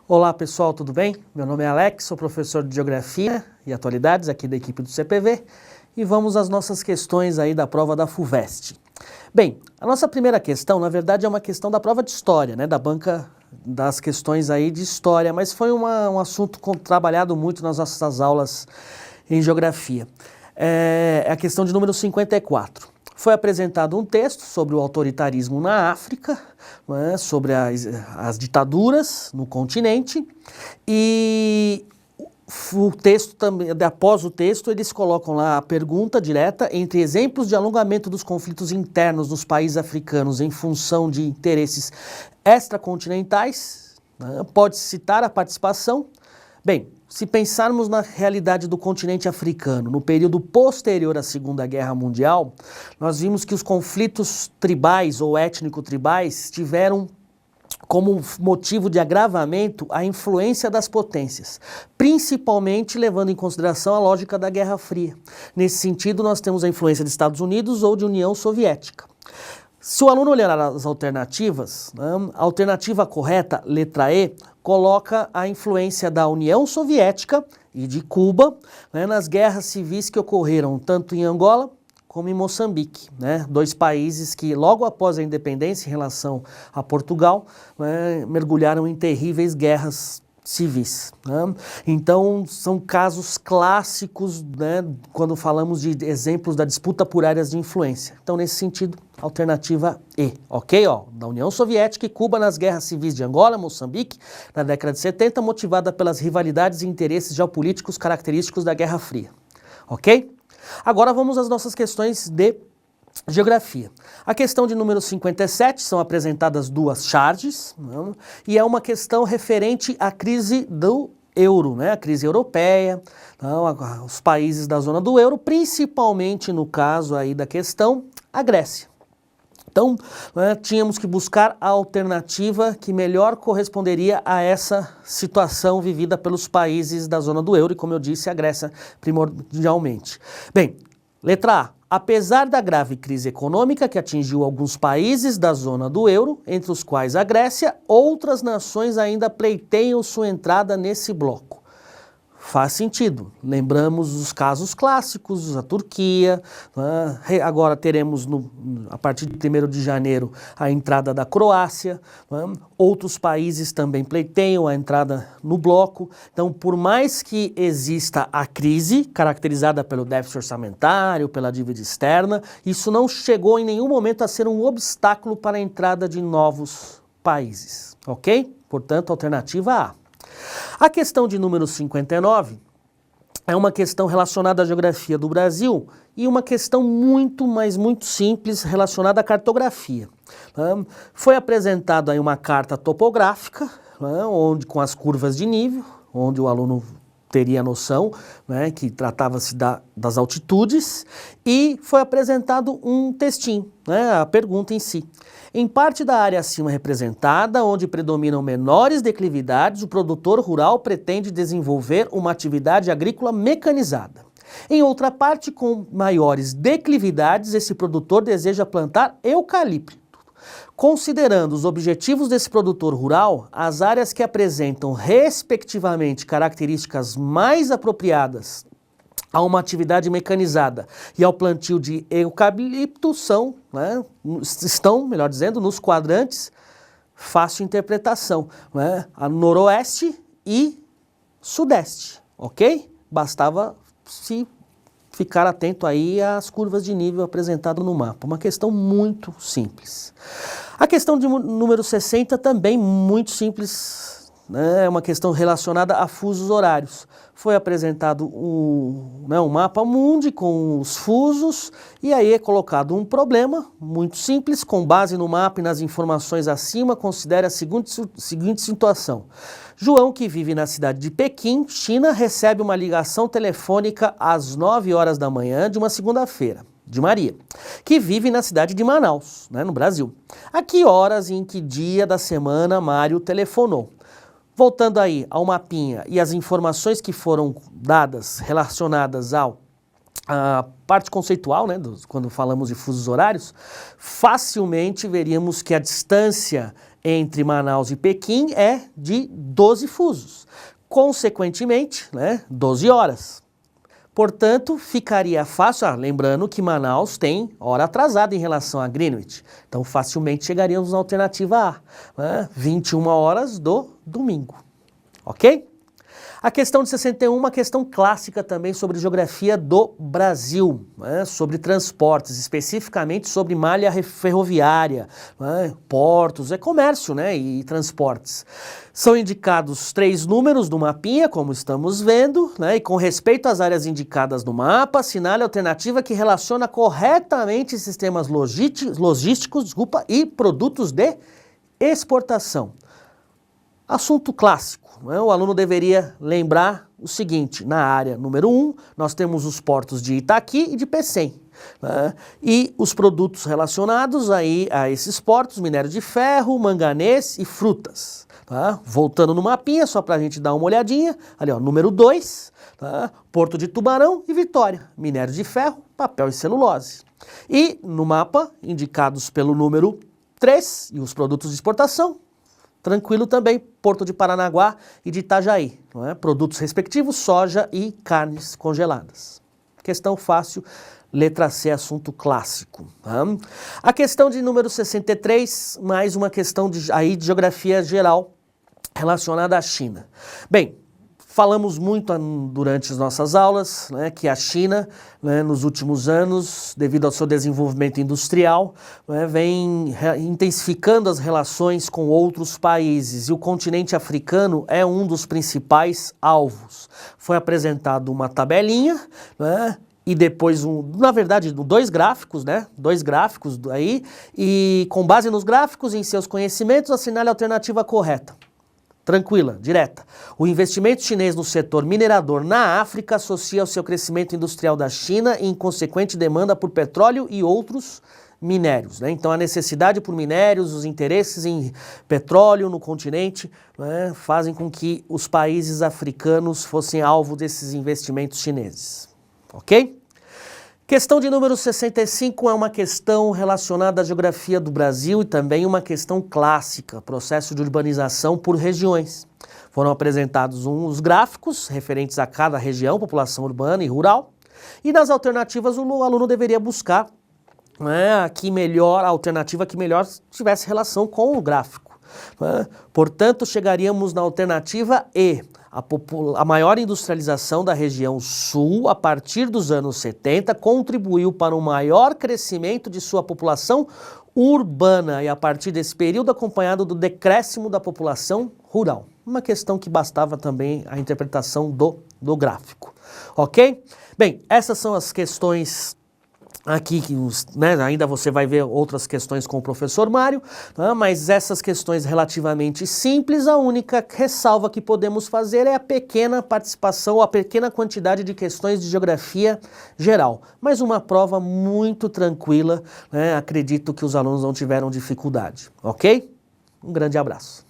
Olá pessoal, tudo bem? Meu nome é Alex, sou professor de Geografia e Atualidades aqui da equipe do CPV e vamos às nossas questões aí da prova da FUVEST. Bem, a nossa primeira questão, na verdade, é uma questão da prova de História, né, da banca das questões aí de História, mas foi um assunto trabalhado muito nas nossas aulas em Geografia. É a questão de número 54. Foi apresentado um texto sobre o autoritarismo na África, né, sobre as ditaduras no continente, e o texto também, após o texto, eles colocam lá a pergunta direta: entre exemplos de alongamento dos conflitos internos nos países africanos em função de interesses extracontinentais, né, pode-se citar a participação. Bem, se pensarmos na realidade do continente africano, no período posterior à Segunda Guerra Mundial, nós vimos que os conflitos tribais ou étnico-tribais tiveram como motivo de agravamento a influência das potências, principalmente levando em consideração a lógica da Guerra Fria. Nesse sentido, nós temos a influência dos Estados Unidos ou de União Soviética. Se o aluno olhar as alternativas, né, a alternativa correta, letra E, coloca a influência da União Soviética e de Cuba, né, nas guerras civis que ocorreram tanto em Angola como em Moçambique, né, dois países que logo após a independência em relação a Portugal, né, mergulharam em terríveis guerras civis, né? Então são casos clássicos, né, quando falamos de exemplos da disputa por áreas de influência. Então nesse sentido, alternativa E, ok? Da União Soviética e Cuba nas guerras civis de Angola, Moçambique, na década de 70, motivada pelas rivalidades e interesses geopolíticos característicos da Guerra Fria, ok? Agora vamos às nossas questões de Geografia. A questão de número 57, são apresentadas duas charges, né, e é uma questão referente à crise do euro, né, a crise europeia, então, os países da zona do euro, principalmente no caso aí da questão, a Grécia. Então, né, tínhamos que buscar a alternativa que melhor corresponderia a essa situação vivida pelos países da zona do euro, e como eu disse, a Grécia primordialmente. Bem, letra A. Apesar da grave crise econômica que atingiu alguns países da zona do euro, entre os quais a Grécia, outras nações ainda pleiteiam sua entrada nesse bloco. Faz sentido. Lembramos os casos clássicos, a Turquia, né? Agora teremos, a partir de 1º de janeiro, a entrada da Croácia, né? Outros países também pleiteiam a entrada no bloco. Então, por mais que exista a crise, caracterizada pelo déficit orçamentário, pela dívida externa, isso não chegou em nenhum momento a ser um obstáculo para a entrada de novos países, ok? Portanto, alternativa A. A questão de número 59 é uma questão relacionada à geografia do Brasil e uma questão muito, mas muito simples relacionada à cartografia. Foi apresentada aí uma carta topográfica, onde, com as curvas de nível, onde o aluno teria noção, né, que tratava-se das altitudes, e foi apresentado um textinho, né, a pergunta em si. Em parte da área acima representada, onde predominam menores declividades, o produtor rural pretende desenvolver uma atividade agrícola mecanizada. Em outra parte, com maiores declividades, esse produtor deseja plantar eucalipto. Considerando os objetivos desse produtor rural, as áreas que apresentam, respectivamente, características mais apropriadas a uma atividade mecanizada e ao plantio de eucalipto são, né, estão, melhor dizendo, nos quadrantes fácil interpretação, né, a noroeste e sudeste, ok? Bastava se ficar atento aí às curvas de nível apresentadas no mapa. Uma questão muito simples. A questão de número 60 também muito simples, né? É uma questão relacionada a fusos horários. Foi apresentado um mapa mundi com os fusos e aí é colocado um problema muito simples, com base no mapa e nas informações acima, considere a seguinte situação. João, que vive na cidade de Pequim, China, recebe uma ligação telefônica às 9 horas da manhã de uma segunda-feira, de Maria, que vive na cidade de Manaus, né, no Brasil. A que horas e em que dia da semana Mário telefonou? Voltando aí ao mapinha e as informações que foram dadas relacionadas à parte conceitual, né, quando falamos de fusos horários, facilmente veríamos que a distância entre Manaus e Pequim é de 12 fusos. Consequentemente, né, 12 horas. Portanto, ficaria fácil, lembrando que Manaus tem hora atrasada em relação a Greenwich. Então, facilmente chegaríamos na alternativa A, né, 21 horas do domingo. Ok? A questão de 61, uma questão clássica também sobre geografia do Brasil, né, sobre transportes, especificamente sobre malha ferroviária, né, portos, comércio, né, e transportes. São indicados 3 números do mapinha, como estamos vendo, né, e com respeito às áreas indicadas no mapa, assinale a alternativa que relaciona corretamente sistemas logísticos e produtos de exportação. Assunto clássico. O aluno deveria lembrar o seguinte: na área número 1, nós temos os portos de Itaqui e de Pecém, né? E os produtos relacionados aí a esses portos: minério de ferro, manganês e frutas. Tá? Voltando no mapinha, só para a gente dar uma olhadinha, ali ó, número 2, tá? Porto de Tubarão e Vitória, minério de ferro, papel e celulose. E no mapa, indicados pelo número 3 e os produtos de exportação, tranquilo também, Porto de Paranaguá e de Itajaí, não é? Produtos respectivos, soja e carnes congeladas. Questão fácil, letra C, assunto clássico. Tá? A questão de número 63, mais uma questão de geografia geral relacionada à China. Bem, falamos muito durante as nossas aulas, né, que a China, né, nos últimos anos, devido ao seu desenvolvimento industrial, né, vem intensificando as relações com outros países, e o continente africano é um dos principais alvos. Foi apresentado uma tabelinha, né, e depois, na verdade, 2 gráficos, né? 2 gráficos aí, e com base nos gráficos e em seus conhecimentos, assinale a alternativa correta. Tranquila, direta. O investimento chinês no setor minerador na África associa ao seu crescimento industrial da China e em consequente demanda por petróleo e outros minérios, né? Então a necessidade por minérios, os interesses em petróleo no continente, né, fazem com que os países africanos fossem alvo desses investimentos chineses. Ok? Questão de número 65 é uma questão relacionada à geografia do Brasil e também uma questão clássica, processo de urbanização por regiões. Foram apresentados os gráficos referentes a cada região, população urbana e rural, e nas alternativas o aluno deveria buscar, né, a alternativa que melhor tivesse relação com o gráfico, né? Portanto, chegaríamos na alternativa E. A maior industrialização da região sul, a partir dos anos 70, contribuiu para um maior crescimento de sua população urbana e, a partir desse período, acompanhado do decréscimo da população rural. Uma questão que bastava também a interpretação do gráfico. Ok? Bem, essas são as questões aqui, né, ainda você vai ver outras questões com o professor Mário, né, mas essas questões relativamente simples, a única ressalva que podemos fazer é a pequena participação, a pequena quantidade de questões de geografia geral. Mas uma prova muito tranquila, né, acredito que os alunos não tiveram dificuldade, ok? Um grande abraço.